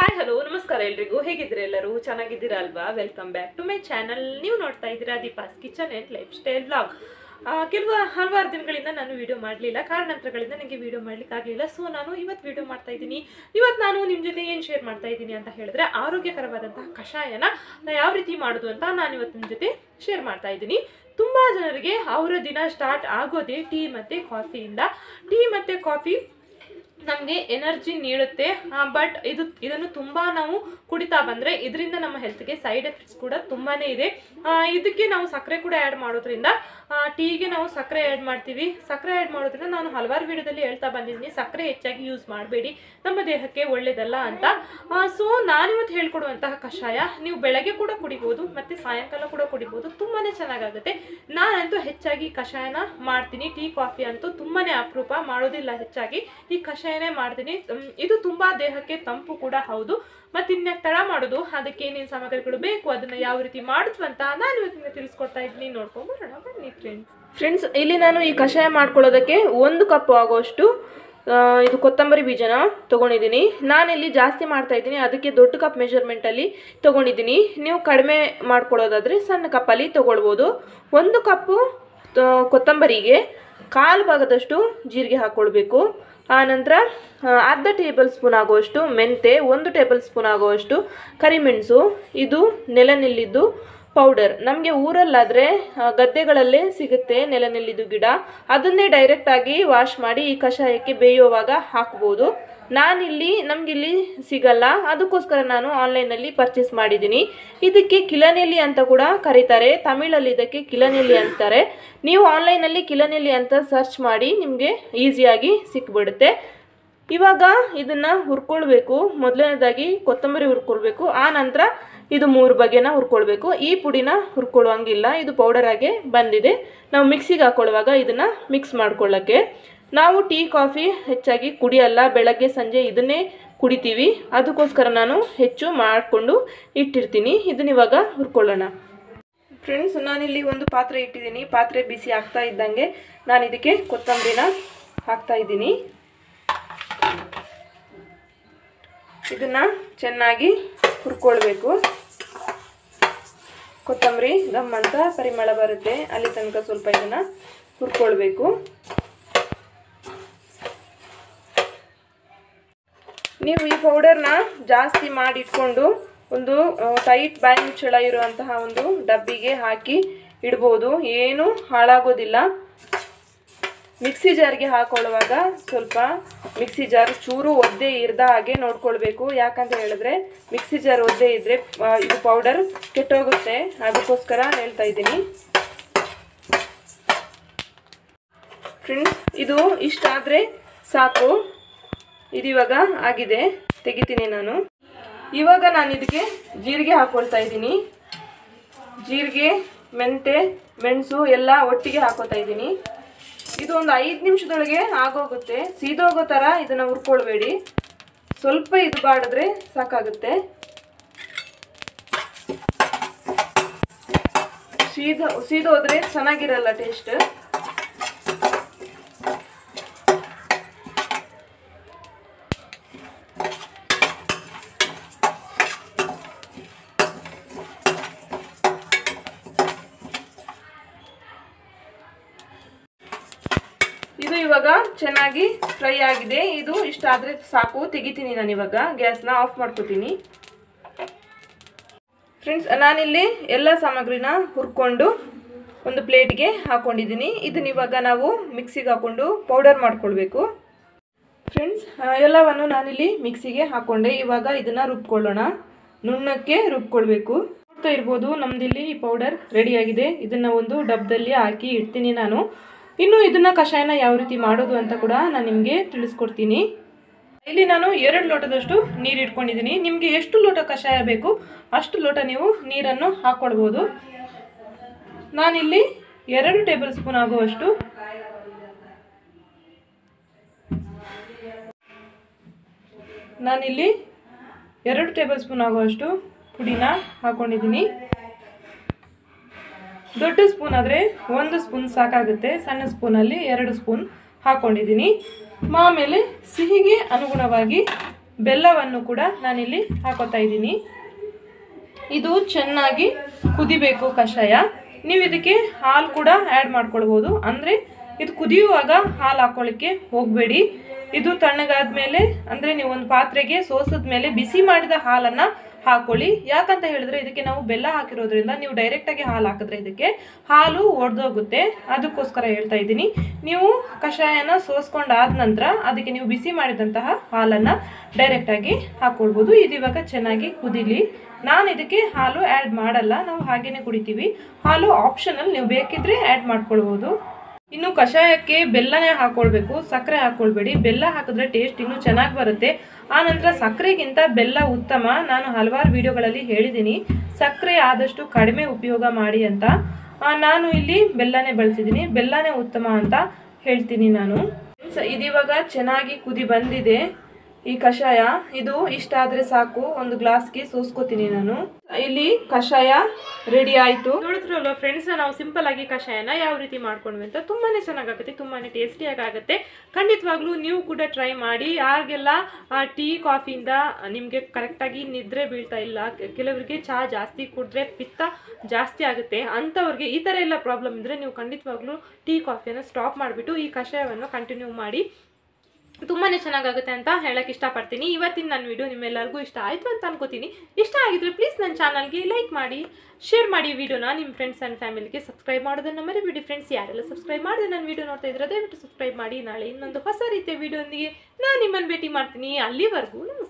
Hi hello ನಮಸ್ಕಾರ ಎಲ್ರಿಗೂ ಹೇಗಿದ್ದೀರಾ ಎಲ್ಲರೂ ಚೆನ್ನಾಗಿದ್ದೀರಾ ಅಲ್ವಾ welcome back to my channel ನೀವು ನೋಡ್ತಾ ಇದ್ದೀರಾ Deepa's kitchen and lifestyle vlog ಹಲವಾರು ದಿನಗಳಿಂದ ನಾನು ವಿಡಿಯೋ ಮಾಡಲಿಲ್ಲ ಕಾರಣಾಂತರಗಳಿಂದ ನನಗೆ ವಿಡಿಯೋ ಮಾಡಲಿಕ್ಕೆ ಆಗಲಿಲ್ಲ ಸೊ ನಾನು ಇವತ್ತು ವಿಡಿಯೋ ಮಾಡ್ತಾ ಇದ್ದೀನಿ ಇವತ್ತು ನಾನು ನಿಮ್ಮ ಜೊತೆ ಏನು ಶೇರ್ ಮಾಡ್ತಾ ಇದ್ದೀನಿ ಅಂತ ಹೇಳಿದ್ರೆ ಆರೋಗ್ಯಕರವಾದಂತಹ ಕಷಾಯನ ಯಾವ ರೀತಿ ಮಾಡೋದು ಅಂತ ನಾನು ಇವತ್ತು ನಿಮ್ಮ ಜೊತೆ ಶೇರ್ ಮಾಡ್ತಾ ಇದ್ದೀನಿ ತುಂಬಾ ಜನರಿಗೆ ಅವರ ದಿನ ಸ್ಟಾರ್ಟ್ ಆಗೋದೇ ಟೀ ಮತ್ತು ಕಾಫಿಯಿಂದ ಟೀ ಮತ್ತು ಕಾಫಿ ನಮಗೆ ಎನರ್ಜಿ ನೀಡುತ್ತೆ ಬಟ್ ಇದನ್ನು ತುಂಬಾ ನಾವು ಕುಡಿತಾ ಬಂದ್ರೆ ಇದರಿಂದ ನಮ್ಮ ಹೆಲ್ತ್ಗೆ ಸೈಡ್ ಎಫೆಕ್ಟ್ಸ್ ಕೂಡ ತುಂಬಾನೇ ಇದೆ ಇದಕ್ಕೆ ನಾವು ಸಕ್ಕರೆ ಕೂಡ ಆ್ಯಡ್ ಮಾಡೋದ್ರಿಂದ ಟೀಗೆ ನಾವು ಸಕ್ಕರೆ ಆ್ಯಡ್ ಮಾಡ್ತೀವಿ ಸಕ್ಕರೆ ಆ್ಯಡ್ ಮಾಡೋದ್ರಿಂದ ನಾನು ಹಲವಾರು ವಿಡಿಯೋದಲ್ಲಿ ಹೇಳ್ತಾ ಬಂದಿದ್ದೀನಿ ಸಕ್ಕರೆ ಹೆಚ್ಚಾಗಿ ಯೂಸ್ ಮಾಡಬೇಡಿ ನಮ್ಮ ದೇಹಕ್ಕೆ ಒಳ್ಳೇದಲ್ಲ ಅಂತ ಸೊ ನಾನಿವತ್ತು ಹೇಳ್ಕೊಡುವಂತಹ ಕಷಾಯ ನೀವು ಬೆಳಗ್ಗೆ ಕೂಡ ಕುಡಿಬೋದು ಮತ್ತು ಸಾಯಂಕಾಲ ಕೂಡ ಕುಡಿಬೋದು ತುಂಬಾ ಚೆನ್ನಾಗಾಗುತ್ತೆ ನಾನಂತೂ ಹೆಚ್ಚಾಗಿ ಕಷಾಯನ ಮಾಡ್ತೀನಿ ಟೀ ಕಾಫಿ ಅಂತೂ ತುಂಬಾ ಅಪರೂಪ ಮಾಡೋದಿಲ್ಲ ಹೆಚ್ಚಾಗಿ ಈ ಕಷಾಯನೇ ಮಾಡ್ತೀನಿ ಇದು ತುಂಬ ದೇಹಕ್ಕೆ ತಂಪು ಕೂಡ ಹೌದು ಮತ್ತು ಇನ್ಯಾಕೆ ತಡ ಮಾಡೋದು ಅದಕ್ಕೆ ಏನೇನು ಸಾಮಗ್ರಿಗಳು ಬೇಕು ಅದನ್ನು ಯಾವ ರೀತಿ ಮಾಡಿದ್ವು ಅಂತ ನಾನು ಇವತ್ತಿನ ತಿಳಿಸ್ಕೊಡ್ತಾ ಇದ್ದೀನಿ ನೋಡ್ಕೊಂಡು ಬರೋಣ ಬನ್ನಿ ಫ್ರೆಂಡ್ಸ್ ಇಲ್ಲಿ ನಾನು ಈ ಕಷಾಯ ಮಾಡ್ಕೊಳ್ಳೋದಕ್ಕೆ 1 ಕಪ್ ಆಗೋಷ್ಟು ಇದು ಕೊತ್ತಂಬರಿ ಬೀಜನ ತೊಗೊಂಡಿದ್ದೀನಿ ನಾನಿಲ್ಲಿ ಜಾಸ್ತಿ ಮಾಡ್ತಾ ಇದ್ದೀನಿ ಅದಕ್ಕೆ ದೊಡ್ಡ ಕಪ್ ಮೆಜರ್ಮೆಂಟಲ್ಲಿ ತೊಗೊಂಡಿದ್ದೀನಿ ನೀವು ಕಡಿಮೆ ಮಾಡ್ಕೊಳ್ಳೋದಾದರೆ ಸಣ್ಣ ಕಪ್ಪಲ್ಲಿ ತೊಗೊಳ್ಬೋದು 1 ಕಪ್ಪು ಕೊತ್ತಂಬರಿಗೆ 1/4 ಭಾಗದಷ್ಟು ಜೀರಿಗೆ ಹಾಕ್ಕೊಳ್ಬೇಕು ಆನಂತರ ಅರ್ಧ ಟೇಬಲ್ ಸ್ಪೂನ್ ಆಗುವಷ್ಟು ಮೆಂತೆ 1 ಟೇಬಲ್ ಸ್ಪೂನ್ ಆಗುವಷ್ಟು ಕರಿಮೆಣಸು ಇದು ನೆಲನೆಲ್ಲಿದ್ದು ಪೌಡರ್ ನಮಗೆ ಊರಲ್ಲಾದರೆ ಗದ್ದೆಗಳಲ್ಲೇ ಸಿಗುತ್ತೆ ನೆಲನೆಲ್ಲಿದ್ದು ಗಿಡ ಅದನ್ನೇ ಡೈರೆಕ್ಟಾಗಿ ವಾಶ್ ಮಾಡಿ ಈ ಕಷಾಯಕ್ಕೆ ಬೇಯುವಾಗ ಹಾಕ್ಬೋದು ನಾನಿಲ್ಲಿ ನಮಗಿಲ್ಲಿ ಸಿಗಲ್ಲ ಅದಕ್ಕೋಸ್ಕರ ನಾನು ಆನ್ಲೈನಲ್ಲಿ ಪರ್ಚೇಸ್ ಮಾಡಿದ್ದೀನಿ ಇದಕ್ಕೆ ಕಿಲನೆಲ್ಲಿ ಅಂತ ಕೂಡ ಕರೀತಾರೆ ತಮಿಳಲ್ಲಿ ಇದಕ್ಕೆ ಕಿಲನೆಲ್ಲಿ ಅಂತಾರೆ ನೀವು ಆನ್ಲೈನಲ್ಲಿ ಕಿಲನೆಲ್ಲಿ ಅಂತ ಸರ್ಚ್ ಮಾಡಿ ನಿಮಗೆ ಈಸಿಯಾಗಿ ಸಿಕ್ಬಿಡುತ್ತೆ ಇವಾಗ ಇದನ್ನು ಹುರ್ಕೊಳ್ಬೇಕು ಮೊದಲನೇದಾಗಿ ಕೊತ್ತಂಬರಿ ಹುರ್ಕೊಳ್ಬೇಕು ಆ ನಂತರ ಇದು 3 ಬಗೆನ ಹುರ್ಕೊಳ್ಬೇಕು ಈ ಪುಡಿನ ಹುರ್ಕೊಳ್ಳೋಂಗಿಲ್ಲ ಇದು ಪೌಡರ್ ಆಗಿ ಬಂದಿದೆ ನಾವು ಮಿಕ್ಸಿಗೆ ಹಾಕೊಳ್ಳುವಾಗ ಇದನ್ನು ಮಿಕ್ಸ್ ಮಾಡ್ಕೊಳ್ಳೋಕ್ಕೆ ನಾವು ಟೀ ಕಾಫಿ ಹೆಚ್ಚಾಗಿ ಕುಡಿಯಲ್ಲ ಬೆಳಗ್ಗೆ ಸಂಜೆ ಇದನ್ನೇ ಕುಡಿತೀವಿ ಅದಕ್ಕೋಸ್ಕರ ನಾನು ಹೆಚ್ಚು ಮಾಡಿಕೊಂಡು ಇಟ್ಟಿರ್ತೀನಿ ಇದನ್ನ ಇವಾಗ ಹುರ್ಕೊಳ್ಳೋಣ ಫ್ರೆಂಡ್ಸ್ ನಾನಿಲ್ಲಿ ಒಂದು ಪಾತ್ರೆ ಇಟ್ಟಿದ್ದೀನಿ ಪಾತ್ರೆ ಬಿಸಿ ಆಗ್ತಾ ಇದ್ದಂಗೆ ನಾನು ಇದಕ್ಕೆ ಕೊತ್ತಂಬರಿನ ಹಾಕ್ತಾ ಇದ್ದೀನಿ ಇದನ್ನು ಚೆನ್ನಾಗಿ ಹುರ್ಕೊಳ್ಬೇಕು ಕೊತ್ತಂಬರಿ ಗಮ್ ಅಂತ ಪರಿಮಳ ಬರುತ್ತೆ ಅಲ್ಲಿ ತನಕ ಸ್ವಲ್ಪ ಇದನ್ನು ಹುರ್ಕೊಳ್ಬೇಕು ನೀವು ಈ ಪೌಡರ್ನ ಜಾಸ್ತಿ ಮಾಡಿಟ್ಕೊಂಡು ಒಂದು ಟೈಟ್ ಬಾಯಿ ಮುಚ್ಚಳ ಇರುವಂತಹ ಒಂದು ಡಬ್ಬಿಗೆ ಹಾಕಿ ಇಡ್ಬೋದು ಏನು ಹಾಳಾಗೋದಿಲ್ಲ ಮಿಕ್ಸಿ ಜಾರ್ಗೆ ಹಾಕೊಳ್ಳುವಾಗ ಸ್ವಲ್ಪ ಮಿಕ್ಸಿ ಜಾರ್ ಚೂರು ಒದ್ದೆ ಇರ್ದ ಹಾಗೆ ನೋಡ್ಕೊಳ್ಬೇಕು ಯಾಕಂತ ಹೇಳಿದ್ರೆ ಮಿಕ್ಸಿ ಜಾರ್ ಒದ್ದೆ ಇದ್ದರೆ ಇದು ಪೌಡರ್ ಕೆಟ್ಟೋಗುತ್ತೆ ಅದಕ್ಕೋಸ್ಕರ ಹೇಳ್ತಾ ಇದ್ದೀನಿ ಫ್ರೆಂಡ್ಸ್ ಇದು ಇಷ್ಟಾದರೆ ಸಾಕು ಇದು ಇವಾಗ ಆಗಿದೆ ತೆಗಿತೀನಿ ನಾನು ಇವಾಗ ನಾನು ಇದಕ್ಕೆ ಜೀರಿಗೆ ಹಾಕ್ಕೊಳ್ತಾ ಇದ್ದೀನಿ ಜೀರಿಗೆ ಮೆಂತೆ ಮೆಣಸು ಎಲ್ಲ ಒಟ್ಟಿಗೆ ಹಾಕೋತಾ ಇದ್ದೀನಿ ಇದು ಒಂದು 5 ನಿಮಿಷದೊಳಗೆ ಆಗೋಗುತ್ತೆ ಸೀದೋಗೋ ಥರ ಇದನ್ನು ಹುರ್ಕೊಳ್ಬೇಡಿ ಸ್ವಲ್ಪ ಇದು ಬಾಡಿದ್ರೆ ಸಾಕಾಗುತ್ತೆ ಸೀದೋದ್ರೆ ಚೆನ್ನಾಗಿರಲ್ಲ ಟೇಸ್ಟ್ ಇದು ಇವಾಗ ಚೆನ್ನಾಗಿ ಫ್ರೈ ಆಗಿದೆ ಇದು ಇಷ್ಟ ಆದರೆ ಸಾಕು ತೆಗಿತೀನಿ ನಾನು ಇವಾಗ ಗ್ಯಾಸ್ನ ಆಫ್ ಮಾಡ್ಕೊತೀನಿ ಫ್ರೆಂಡ್ಸ್ ನಾನಿಲ್ಲಿ ಎಲ್ಲ ಸಾಮಗ್ರಿನ ಹುರ್ಕೊಂಡು ಒಂದು ಪ್ಲೇಟ್ಗೆ ಹಾಕ್ಕೊಂಡಿದ್ದೀನಿ ಇದನ್ನ ಇವಾಗ ನಾವು ಮಿಕ್ಸಿಗೆ ಹಾಕ್ಕೊಂಡು ಪೌಡರ್ ಮಾಡ್ಕೊಳ್ಬೇಕು ಫ್ರೆಂಡ್ಸ್ ಎಲ್ಲವನ್ನು ನಾನಿಲ್ಲಿ ಮಿಕ್ಸಿಗೆ ಹಾಕ್ಕೊಂಡೆ ಇವಾಗ ಇದನ್ನು ರುಬ್ಕೊಳ್ಳೋಣ ನುಣ್ಣಕ್ಕೆ ರುಬ್ಕೊಳ್ಬೇಕು ನೋಡ್ತಾ ಇರ್ಬೋದು ನಮ್ಮದಿಲ್ಲಿ ಈ ಪೌಡರ್ ರೆಡಿಯಾಗಿದೆ ಇದನ್ನು ಒಂದು ಡಬ್ಬದಲ್ಲಿ ಹಾಕಿ ಇಡ್ತೀನಿ ನಾನು ಇನ್ನು ಇದನ್ನು ಕಷಾಯನ ಯಾವ ರೀತಿ ಮಾಡೋದು ಅಂತ ಕೂಡ ನಾನು ನಿಮಗೆ ತಿಳಿಸ್ಕೊಡ್ತೀನಿ ಇಲ್ಲಿ ನಾನು 2 ಲೋಟದಷ್ಟು ನೀರು ಇಟ್ಕೊಂಡಿದ್ದೀನಿ ನಿಮಗೆ ಎಷ್ಟು ಲೋಟ ಕಷಾಯ ಬೇಕು ಅಷ್ಟು ಲೋಟ ನೀವು ನೀರನ್ನು ಹಾಕ್ಕೊಳ್ಬೋದು ನಾನಿಲ್ಲಿ 2 ಟೇಬಲ್ ಸ್ಪೂನ್ ಆಗುವಷ್ಟು ನಾನಿಲ್ಲಿ 2 ಟೇಬಲ್ ಸ್ಪೂನ್ ಆಗುವಷ್ಟು ಪುಡಿನ ಹಾಕ್ಕೊಂಡಿದ್ದೀನಿ ದೊಡ್ಡ ಸ್ಪೂನ್ ಆದರೆ 1 ಸ್ಪೂನ್ ಸಾಕಾಗುತ್ತೆ ಸಣ್ಣ ಸ್ಪೂನಲ್ಲಿ 2 ಸ್ಪೂನ್ ಹಾಕ್ಕೊಂಡಿದ್ದೀನಿ ಆಮೇಲೆ ಸಿಹಿಗೆ ಅನುಗುಣವಾಗಿ ಬೆಲ್ಲವನ್ನು ಕೂಡ ನಾನಿಲ್ಲಿ ಹಾಕೋತಾ ಇದ್ದೀನಿ. ಇದು ಚೆನ್ನಾಗಿ ಕುದಿಬೇಕು ಕಷಾಯ. ನೀವು ಇದಕ್ಕೆ ಹಾಲು ಕೂಡ ಆ್ಯಡ್ ಮಾಡ್ಕೊಳ್ಬೋದು. ಅಂದರೆ ಇದು ಕುದಿಯುವಾಗ ಹಾಲು ಹಾಕೊಳ್ಳಿಕ್ಕೆ ಹೋಗಬೇಡಿ. ಇದು ತಣ್ಣಗಾದ್ಮೇಲೆ ಅಂದರೆ ನೀವು ಒಂದು ಪಾತ್ರೆಗೆ ಸೋಸಿದ ಮೇಲೆ ಬಿಸಿ ಮಾಡಿದ ಹಾಲನ್ನು ಹಾಕೊಳ್ಳಿ. ಯಾಕಂತ ಹೇಳಿದ್ರೆ ಇದಕ್ಕೆ ನಾವು ಬೆಲ್ಲ ಹಾಕಿರೋದ್ರಿಂದ ನೀವು ಡೈರೆಕ್ಟಾಗಿ ಹಾಲು ಹಾಕಿದ್ರೆ ಇದಕ್ಕೆ ಹಾಲು ಒಡೆದೋಗುತ್ತೆ. ಅದಕ್ಕೋಸ್ಕರ ಹೇಳ್ತಾ ಇದ್ದೀನಿ. ನೀವು ಕಷಾಯನ ಸೋಸ್ಕೊಂಡಾದ ನಂತರ ಅದಕ್ಕೆ ನೀವು ಬಿಸಿ ಮಾಡಿದಂತಹ ಹಾಲನ್ನು ಡೈರೆಕ್ಟಾಗಿ ಹಾಕ್ಕೊಳ್ಬೋದು. ಇದು ಇವಾಗ ಚೆನ್ನಾಗಿ ಕುದೀಲಿ. ನಾನು ಇದಕ್ಕೆ ಹಾಲು ಆ್ಯಡ್ ಮಾಡಲ್ಲ, ನಾವು ಹಾಗೇನೆ ಕುಡಿತೀವಿ. ಹಾಲು ಆಪ್ಷನಲ್, ನೀವು ಬೇಕಿದ್ರೆ ಆ್ಯಡ್ ಮಾಡ್ಕೊಳ್ಬೋದು. ಇನ್ನು ಕಷಾಯಕ್ಕೆ ಬೆಲ್ಲನೇ ಹಾಕ್ಕೊಳ್ಬೇಕು, ಸಕ್ಕರೆ ಹಾಕ್ಕೊಳ್ಬೇಡಿ. ಬೆಲ್ಲ ಹಾಕಿದ್ರೆ ಟೇಸ್ಟ್ ಇನ್ನೂ ಚೆನ್ನಾಗಿ ಬರುತ್ತೆ. ಆನಂತರ ಸಕ್ಕರೆಗಿಂತ ಬೆಲ್ಲ ಉತ್ತಮ. ನಾನು ಹಲವಾರು ವಿಡಿಯೋಗಳಲ್ಲಿ ಹೇಳಿದ್ದೀನಿ ಸಕ್ಕರೆ ಆದಷ್ಟು ಕಡಿಮೆ ಉಪಯೋಗ ಮಾಡಿ ಅಂತ. ನಾನು ಇಲ್ಲಿ ಬೆಲ್ಲನೇ ಬಳಸಿದ್ದೀನಿ, ಬೆಲ್ಲನೇ ಉತ್ತಮ ಅಂತ ಹೇಳ್ತೀನಿ ನಾನು. ಇದಿವಾಗ ಚೆನ್ನಾಗಿ ಕುದಿ ಬಂದಿದೆ ಈ ಕಷಾಯ. ಇದು ಇಷ್ಟ ಆದರೆ ಸಾಕು, ಒಂದು ಗ್ಲಾಸ್ಗೆ ಸೋಸ್ಕೋತೀನಿ ನಾನು. ಇಲ್ಲಿ ಕಷಾಯ ರೆಡಿ ಆಯಿತು. ನೋಡಿದ್ರಲ್ವ ಫ್ರೆಂಡ್ಸ್, ನಾವು ಸಿಂಪಲ್ ಆಗಿ ಕಷಾಯನ ಯಾವ ರೀತಿ ಮಾಡ್ಕೊಂಡ್ವಿ ಅಂತ. ತುಂಬಾ ಚೆನ್ನಾಗಾಗುತ್ತೆ, ತುಂಬಾ ಟೇಸ್ಟಿಯಾಗಿ ಆಗುತ್ತೆ. ಖಂಡಿತವಾಗ್ಲೂ ನೀವು ಕೂಡ ಟ್ರೈ ಮಾಡಿ. ಯಾರಿಗೆಲ್ಲ ಟೀ ಕಾಫಿಯಿಂದ ನಿಮಗೆ ಕರೆಕ್ಟಾಗಿ ನಿದ್ರೆ ಬೀಳ್ತಾ ಇಲ್ಲ, ಕೆಲವರಿಗೆ ಚಹಾ ಜಾಸ್ತಿ ಕುಡಿದ್ರೆ ಪಿತ್ತ ಜಾಸ್ತಿ ಆಗುತ್ತೆ, ಅಂಥವ್ರಿಗೆ ಈ ಥರ ಎಲ್ಲ ಪ್ರಾಬ್ಲಮ್ ಇದ್ದರೆ ನೀವು ಖಂಡಿತವಾಗ್ಲೂ ಟೀ ಕಾಫಿಯನ್ನು ಸ್ಟಾಪ್ ಮಾಡಿಬಿಟ್ಟು ಈ ಕಷಾಯವನ್ನು ಕಂಟಿನ್ಯೂ ಮಾಡಿ. ತುಂಬಾ ಚೆನ್ನಾಗಾಗುತ್ತೆ ಅಂತ ಹೇಳಕ್ಕೆ ಇಷ್ಟಪಡ್ತೀನಿ. ಇವತ್ತಿನ ನನ್ನ ವಿಡಿಯೋ ನಿಮ್ಮೆಲ್ಲರಿಗೂ ಇಷ್ಟ ಆಯಿತು ಅಂತ ಅನ್ಕೋತೀನಿ. ಇಷ್ಟ ಆಗಿದ್ರೆ ಪ್ಲೀಸ್ ನನ್ನ ಚಾನಲ್ಗೆ ಲೈಕ್ ಮಾಡಿ, ಶೇರ್ ಮಾಡಿ ವಿಡಿಯೋನ ನಿಮ್ಮ ಫ್ರೆಂಡ್ಸ್ ಆ್ಯಂಡ್ ಫ್ಯಾಮಿಲಿಗೆ. ಸಬ್ಸ್ಕ್ರೈಬ್ ಮಾಡೋದನ್ನು ಮರಿಬೇಡಿ ಫ್ರೆಂಡ್ಸ್. ಯಾರೆಲ್ಲ ಸಬ್ಸ್ಕ್ರೈಬ್ ಮಾಡಿದ್ರೆ ನನ್ನ ವಿಡಿಯೋ ನೋಡ್ತಾ ಇದ್ರೆ ದಯವಿಟ್ಟು ಸಬ್ಸ್ಕ್ರೈಬ್ ಮಾಡಿ. ನಾಳೆ ಇನ್ನೊಂದು ಹೊಸ ರೀತಿಯ ವಿಡಿಯೋಂದಿಗೆ ನಾನು ನಿಮ್ಮನ್ನು ಭೇಟಿ ಮಾಡ್ತೀನಿ. ಅಲ್ಲಿವರೆಗೂ ನಮಸ್ಕಾರ.